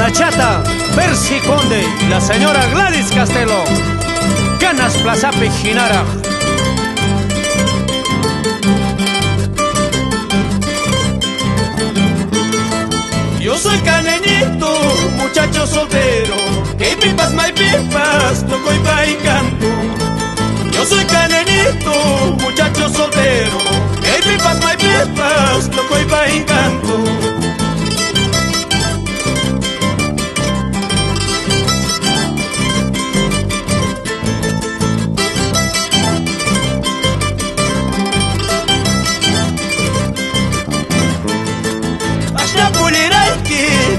Bachata, Percy Conde y la señora Gladys Castelo. Ganas Plaza Pejinara. Yo soy caneñito, muchacho soltero, que pipas, my pipas, toco y pa' y canto. Yo soy caneñito, muchacho soltero, que pipas, my pipas, toco y pa' y canto.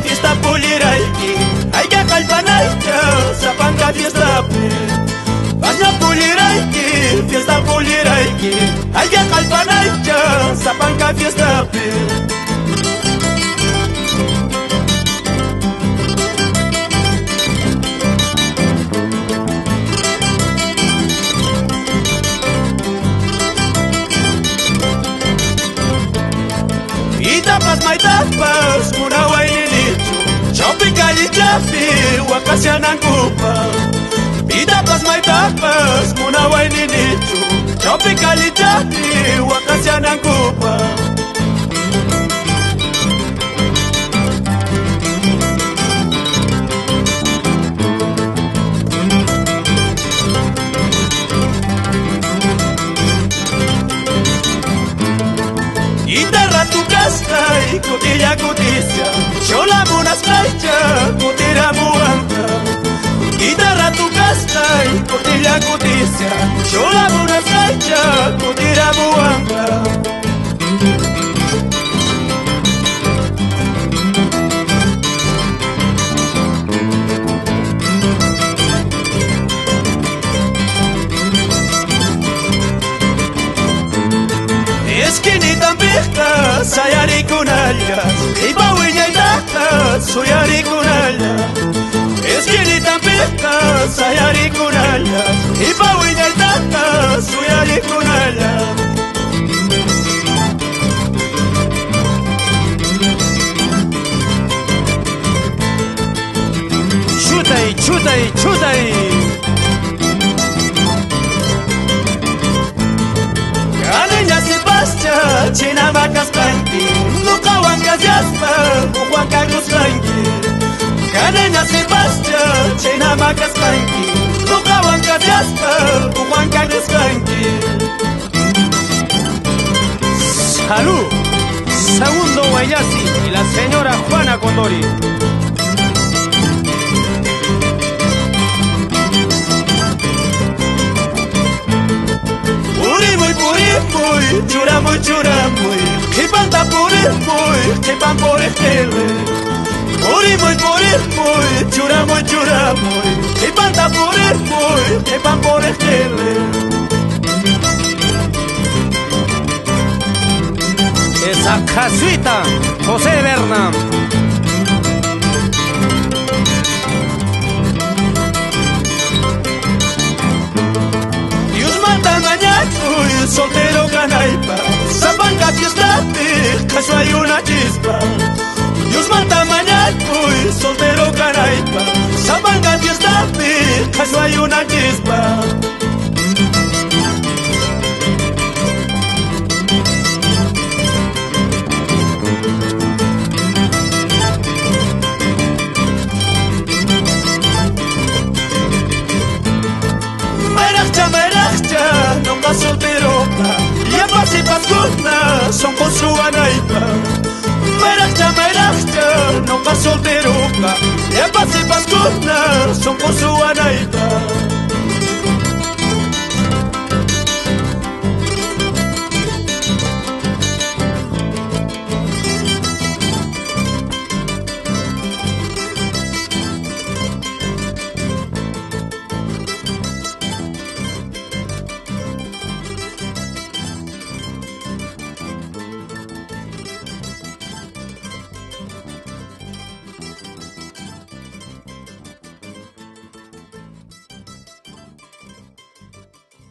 Fiesta poliraiki, hay que calpanaita, zapanga fiesta pe. Vaya poliraiki, fiesta poliraiki, hay que calpanaita, zapanga fiesta pe. Y tapas, my tapas, una guainilicho, tropical y chapi, wakasianan kupa. Y tapas, my tapas, una guainilicho, tropical y chapi, wakasianan kupa. Guitarra tu casca y cotilla coticia, yo la monas caicha, cotilla muanta. Guitarra tu casca y cotilla coticia, yo la monas caicha, cotilla muanta. Esquinita vieja, sayari con alias, y pauiña y taja, soyari con alias. Esquinita vieja, sayari con alias, y pauiña y taja, soyari con alias. Chuta y chuta y chuta y. Caneña Sebastián, china vacas canqui, nunca huancas yaspa, o huanca canqui. Caneña Sebastián, china vacas canqui, nunca huancas yaspa, o huanca canqui. Salud, segundo Guayasi y la señora Juana Condori. Purimuy, churamuy, churamuy, que panta purimuy, que pan por ejele. Purimuy, churamuy, churamuy, que panta purimuy, que pan por ejele. Esa casuita, José Berna. Soltero ganaipa, zapanga fiesta, caso hay una chispa. Dios manda mañana, soltero ganaipa, zapanga fiesta, caso hay una chispa. Merachcha, nunca soltero. Ya pasé pascuna, son con su anaipa. Merachcha, nunca soltero. Ya pasé pascuna, son con su anaipa.